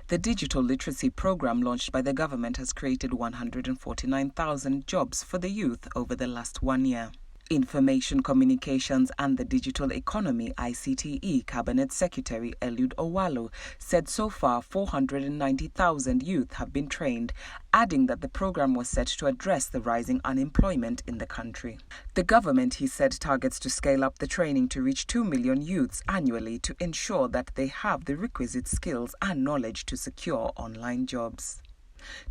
The digital literacy program launched by the government has created 149,000 jobs for the youth over the last 1 year. Information Communications and the Digital Economy ICT Cabinet Secretary Eliud Owalo said so far 490,000 youth have been trained, adding that the program was set to address the rising unemployment in the country. The government, he said, targets to scale up the training to reach 2 million youths annually to ensure that they have the requisite skills and knowledge to secure online jobs.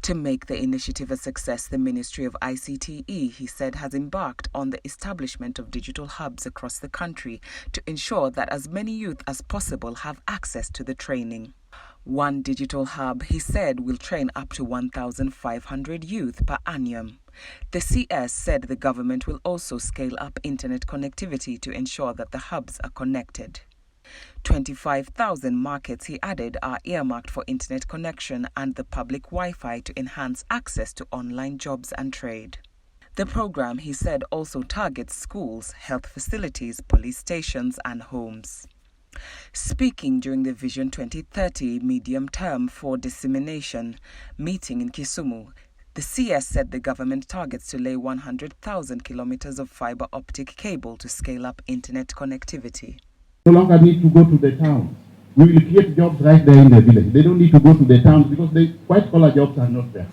To make the initiative a success, the Ministry of ICT, he said, has embarked on the establishment of digital hubs across the country to ensure that as many youth as possible have access to the training. One digital hub, he said, will train up to 1,500 youth per annum. The CS said the government will also scale up internet connectivity to ensure that the hubs are connected. 25,000 markets, he added, are earmarked for internet connection and the public Wi-Fi to enhance access to online jobs and trade. The program, he said, also targets schools, health facilities, police stations and homes. Speaking during the Vision 2030 medium term for dissemination meeting in Kisumu, the CS said the government targets to lay 100,000 kilometers of fiber optic cable to scale up internet connectivity. No longer need to go to the towns. We will create jobs right there in the village. They don't need to go to the towns because the white-collar jobs are not there.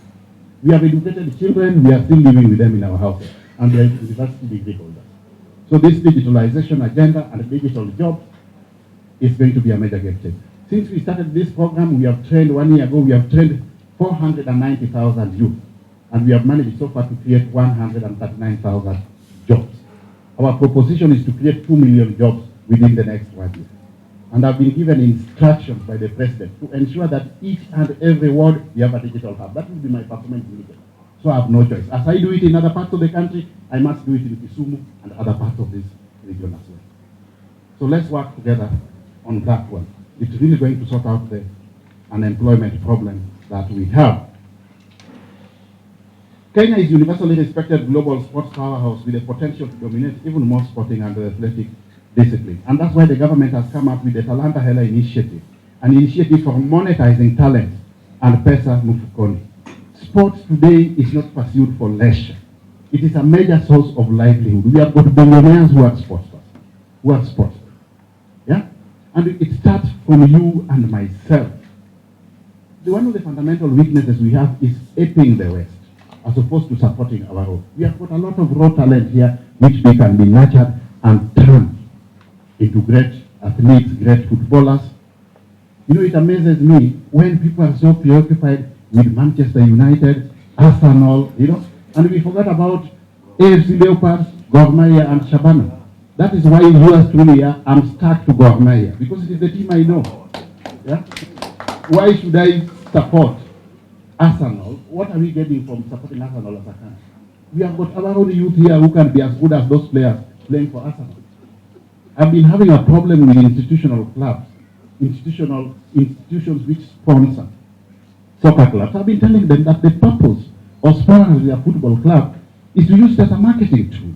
We have educated children, we are still living with them in our houses, and they are university degree holders. So this digitalization agenda and digital jobs is going to be a major game changer. Since we started this program, we have trained 1 year ago, we have trained 490,000 youth, and we have managed so far to create 139,000 jobs. Our proposition is to create 2 million jobs within the next 1 year. And I've been given instructions by the President to ensure that each and every ward we have a digital hub. That will be my performance indicator. So I have no choice. As I do it in other parts of the country, I must do it in Kisumu and other parts of this region as well. So let's work together on that one. It's really going to sort out the unemployment problem that we have. Kenya is universally respected global sports powerhouse with the potential to dominate even more sporting and athletic discipline. And that's why the government has come up with the Talanta Hela initiative, an initiative for monetizing talent and pesa mfukoni. Sports today is not pursued for leisure. It is a major source of livelihood. We have got billionaires who are sports. Yeah? And it starts from you and myself. One of the fundamental weaknesses we have is aping the West as opposed to supporting our own. We have got a lot of raw talent here which we can be nurtured and turned into great athletes, great footballers. You know, it amazes me when people are so preoccupied with Manchester United, Arsenal, you know, and we forgot about AFC Leopards, Gor Mahia and Shabana. That is why yours truly here, I'm stuck to Gor Mahia, because it is the team I know. Yeah? Why should I support Arsenal? What are we getting from supporting Arsenal as a country? We have got our own youth here who can be as good as those players playing for Arsenal. I've been having a problem with institutional clubs, institutions which sponsor soccer clubs. I've been telling them that the purpose of sponsoring a football club is to use it as a marketing tool.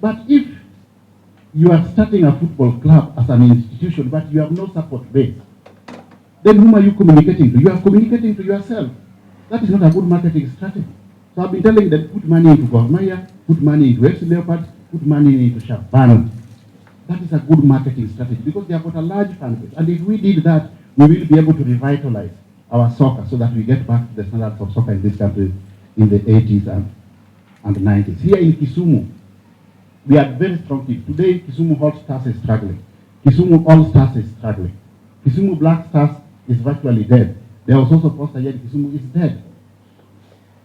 But if you are starting a football club as an institution, but you have no support base, then whom are you communicating to? You are communicating to yourself. That is not a good marketing strategy. So I've been telling them, put money into Gor Mahia, put money into FC Leopards, put money into Shabana. That is a good marketing strategy because they have got a large fan base. And if we did that, we will be able to revitalize our soccer so that we get back to the standards of soccer in this country in the 80s and 90s. Here in Kisumu, we are very strong team. Today, Kisumu Hot Stars is struggling. Kisumu All Stars is struggling. Kisumu Black Stars is virtually dead. There was also poster here, Kisumu is dead.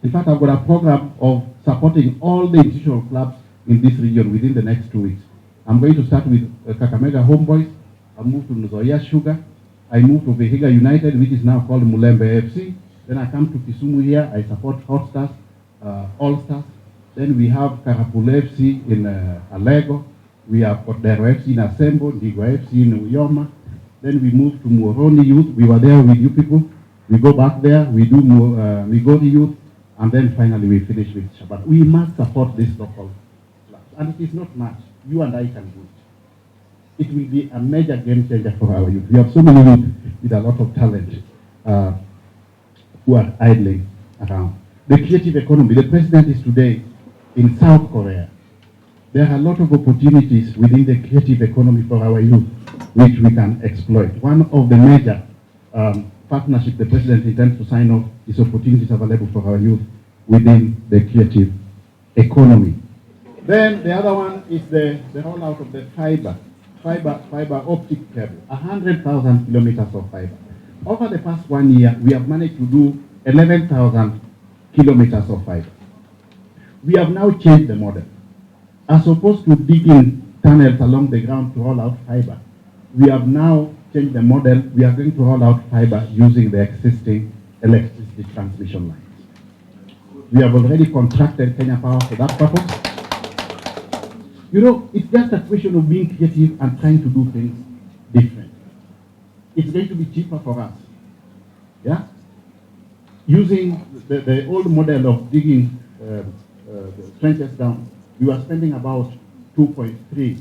In fact, I've got a program of supporting all the institutional clubs in this region within the next 2 weeks. I'm going to start with Kakamega Homeboys. I move to Nzoia Sugar. I move to Vihiga United, which is now called Mulembe FC. Then I come to Kisumu here. I support Hot Stars, All Stars. Then we have Karapule FC in Alego. We have Dero FC in Asembo, Ndigo FC in Uyoma. Then we move to Muhoroni Youth. We were there with you people. We go back there. We do Migori Youth. And then finally we finish with Shabbat. We must support this local club. And it is not much. You and I can do it. It will be a major game changer for our youth. We have so many youth with a lot of talent who are idling around. The creative economy, the president is today in South Korea. There are a lot of opportunities within the creative economy for our youth, which we can exploit. One of the major partnerships the president intends to sign off is opportunities available for our youth within the creative economy. Then the other one is the rollout of the fiber optic cable, 100,000 kilometers of fiber. Over the past 1 year, we have managed to do 11,000 kilometers of fiber. We have now changed the model. As opposed to digging tunnels along the ground to roll out fiber, we have now changed the model. We are going to roll out fiber using the existing electricity transmission lines. We have already contracted Kenya Power for that purpose. You know, it's just a question of being creative and trying to do things different. It's going to be cheaper for us. Yeah? Using the old model of digging the trenches down, we were spending about 2.3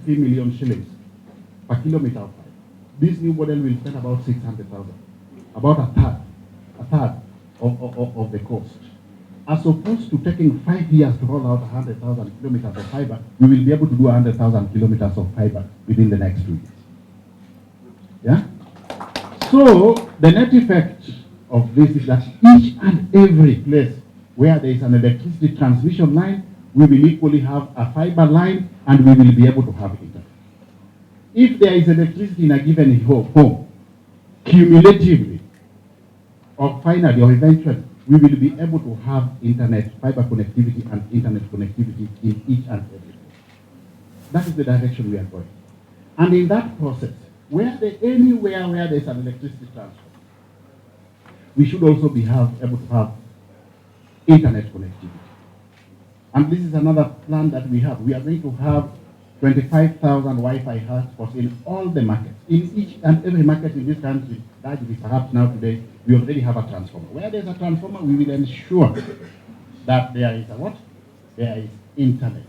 million shillings per kilometer of fiber. This new model will spend about 600,000, about a third of the cost. As opposed to taking 5 years to roll out 100,000 kilometers of fiber, we will be able to do 100,000 kilometers of fiber within the next 2 years. Yeah? So the net effect of this is that each and every place where there is an electricity transmission line, we will equally have a fiber line and we will be able to have internet. If there is electricity in a given home, cumulatively, or finally, or eventually, we will be able to have internet, fiber connectivity and internet connectivity in each and every place. That is the direction we are going. And in that process, anywhere where there is an electricity transfer, we should also be able to have internet connectivity. And this is another plan that we have. We are going to have 25,000 Wi-Fi hotspots in all the markets. In each and every market in this country, largely perhaps now today, we already have a transformer. Where there's a transformer, we will ensure that there is a what? There is internet.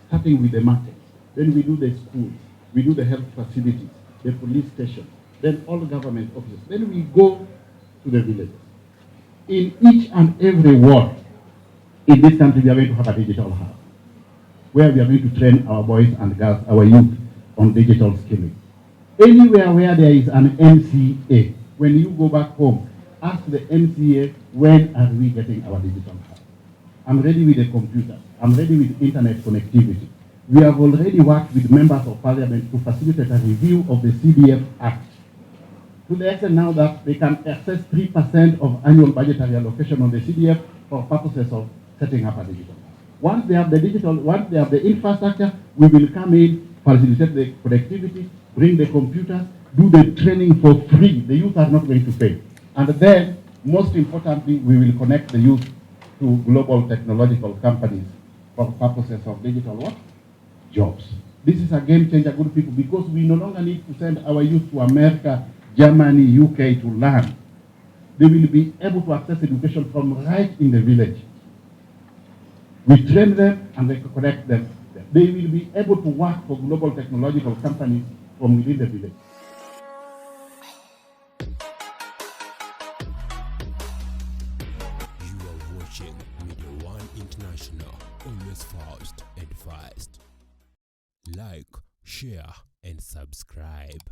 Starting with the market. Then we do the schools. We do the health facilities, the police stations, then all government offices. Then we go to the villages. In each and every ward in this country, we are going to have a digital hub, where we are going to train our boys and girls, our youth, on digital skilling. Anywhere where there is an MCA, when you go back home, ask the MCA, when are we getting our digital hub? I'm ready with the computer. I'm ready with internet connectivity. We have already worked with members of parliament to facilitate a review of the CDF Act, to the extent now that they can access 3% of annual budgetary allocation on the CDF for purposes of setting up a digital hub. Once they have the infrastructure, we will come in, facilitate the connectivity, bring the computers, do the training for free. The youth are not going to pay. And then, most importantly, we will connect the youth to global technological companies for purposes of digital what? Jobs. This is a game changer, good people, because we no longer need to send our youth to America, Germany, UK to learn. They will be able to access education from right in the village. We train them and they connect them. They will be able to work for global technological companies from within the village. You are watching Media One International, always fast and fast. Like, share, and subscribe.